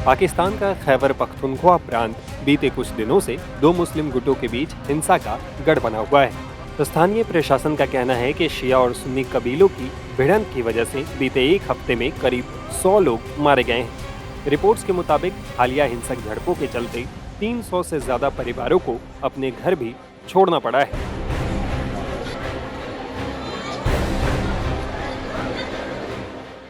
पाकिस्तान का खैबर पख्तूनख्वा प्रांत बीते कुछ दिनों से दो मुस्लिम गुटों के बीच हिंसा का गढ़ बना हुआ है। तो स्थानीय प्रशासन का कहना है कि शिया और सुन्नी कबीलों की भिड़ंत की वजह से बीते एक हफ्ते में करीब 100 लोग मारे गए हैं। रिपोर्ट्स के मुताबिक हालिया हिंसक झड़पों के चलते 300 से ज्यादा परिवारों को अपने घर भी छोड़ना पड़ा है।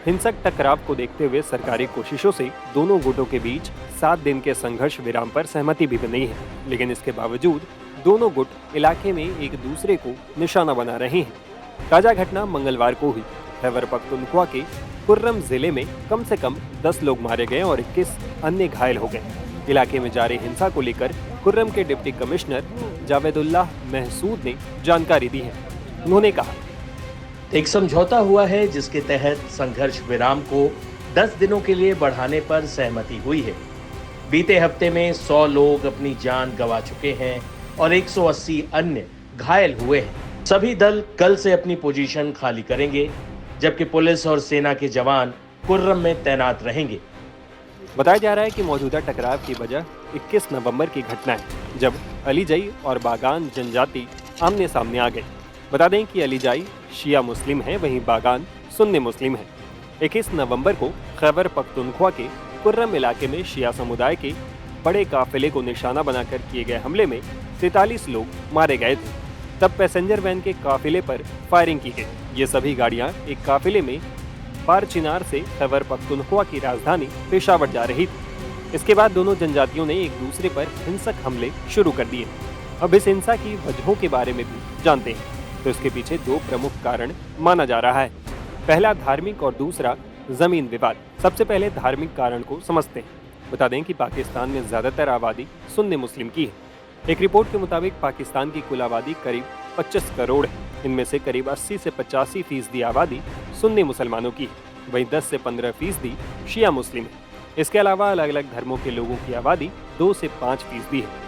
हिंसक टकराव को देखते हुए सरकारी कोशिशों से दोनों गुटों के बीच 7 दिन के संघर्ष विराम पर सहमति भी बनी है, लेकिन इसके बावजूद दोनों गुट इलाके में एक दूसरे को निशाना बना रहे हैं। ताजा घटना मंगलवार को हुई। खैबर पख्तूनख्वा के कुर्रम जिले में कम से कम 10 लोग मारे गए और 21 अन्य घायल हो गए। इलाके में जारी हिंसा को लेकर कुर्रम के डिप्टी कमिश्नर जावेदुल्लाह महसूद ने जानकारी दी है। उन्होंने कहा, एक समझौता हुआ है जिसके तहत संघर्ष विराम को 10 दिनों के लिए बढ़ाने पर सहमति हुई है। बीते हफ्ते में 100 लोग अपनी जान गंवा चुके हैं और 180 अन्य घायल हुए हैं। सभी दल कल से अपनी पोजीशन खाली करेंगे, जबकि पुलिस और सेना के जवान कुर्रम में तैनात रहेंगे। बताया जा रहा है कि मौजूदा टकराव की वजह 21 नवंबर की घटना है, जब अलीजाई और बागान जनजाति आमने सामने आ गए। बता दें कि अलीजाई शिया मुस्लिम है, वहीं बागान सुन्नी मुस्लिम है। 21 नवंबर को खैबर पख्तूनख्वा के कुर्रम इलाके में शिया समुदाय के बड़े काफिले को निशाना बनाकर किए गए हमले में 43 लोग मारे गए थे। तब पैसेंजर वैन के काफिले पर फायरिंग की गई। ये सभी गाड़ियां एक काफिले में पार चिनार से खैबर पख्तूनख्वा की राजधानी पेशावर जा रही थी। इसके बाद दोनों जनजातियों ने एक दूसरे पर हिंसक हमले शुरू कर दिए। अब इस हिंसा की वजहों के बारे में भी जानते हैं। तो इसके पीछे 2 प्रमुख कारण माना जा रहा है। पहला धार्मिक और दूसरा जमीन विवाद। सबसे पहले धार्मिक कारण को समझते हैं। बता दें कि पाकिस्तान में ज्यादातर आबादी सुन्नी मुस्लिम की है। एक रिपोर्ट के मुताबिक पाकिस्तान की कुल आबादी करीब 25 करोड़ है। इनमें से करीब 80 से 85% आबादी सुन्नी मुसलमानों की है, वहीं 10 से 15% शिया मुस्लिम है। इसके अलावा अलग अलग धर्मों के लोगों की आबादी 2 से 5% है।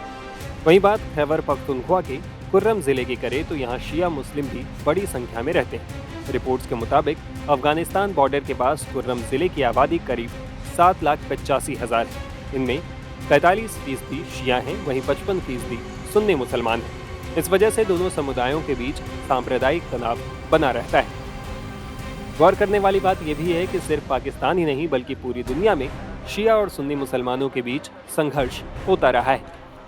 वहीं बात खैबर पख्तूनख्वा के कुर्रम जिले की करें तो यहाँ शिया मुस्लिम भी बड़ी संख्या में रहते हैं। रिपोर्ट्स के मुताबिक अफगानिस्तान बॉर्डर के पास कुर्रम जिले की आबादी करीब 7,85,000 है। इनमें 45% शिया हैं, वहीं 55% सुन्नी मुसलमान हैं। इस वजह से दोनों समुदायों के बीच सांप्रदायिक तनाव बना रहता है। गौर करने वाली बात यह भी है कि सिर्फ पाकिस्तान ही नहीं बल्कि पूरी दुनिया में शिया और सुन्नी मुसलमानों के बीच संघर्ष होता रहा है।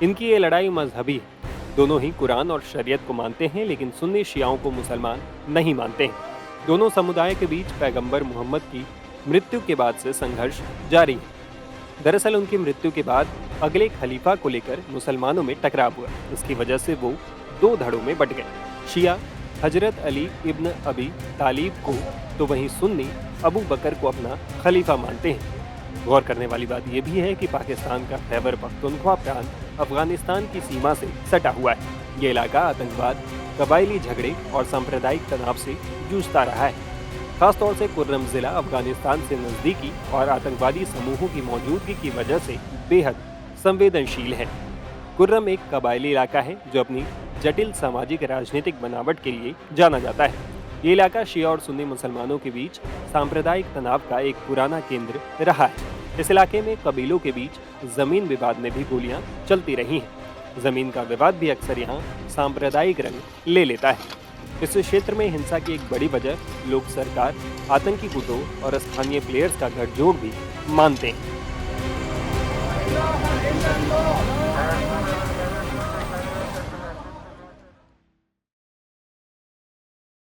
इनकी ये लड़ाई मजहबी है। दोनों ही कुरान और शरीयत को मानते हैं, लेकिन सुन्नी शियाओं को मुसलमान नहीं मानते हैं। दोनों समुदाय के बीच पैगंबर मोहम्मद की मृत्यु के बाद से संघर्ष जारी है। दरअसल उनकी मृत्यु के बाद अगले खलीफा को लेकर मुसलमानों में टकराव हुआ। इसकी वजह से वो 2 धड़ों में बंट गए। शिया हजरत अली इब्न अबी तालिब को, तो वहीं सुन्नी अबू बकर को अपना खलीफा मानते हैं। गौर करने वाली बात यह भी है कि पाकिस्तान का खैबर पख्तूनख्वा प्रांत अफगानिस्तान की सीमा से सटा हुआ है। ये इलाका आतंकवाद, कबायली झगड़े और सांप्रदायिक तनाव से जूझता रहा है। खासतौर से कुर्रम जिला अफगानिस्तान से नजदीकी और आतंकवादी समूहों की मौजूदगी की वजह से बेहद संवेदनशील है। कुर्रम एक कबायली इलाका है जो अपनी जटिल सामाजिक राजनीतिक बनावट के लिए जाना जाता है। ये इलाका शिया और सुन्नी मुसलमानों के बीच सांप्रदायिक तनाव का एक पुराना केंद्र रहा है। इस इलाके में कबीलों के बीच जमीन विवाद में भी गोलियां चलती रही हैं। जमीन का विवाद भी अक्सर यहाँ सांप्रदायिक रंग ले लेता है। इस क्षेत्र में हिंसा की एक बड़ी वजह लोग सरकार, आतंकी गुटों और स्थानीय प्लेयर्स का गठजोड़ भी मानते हैं।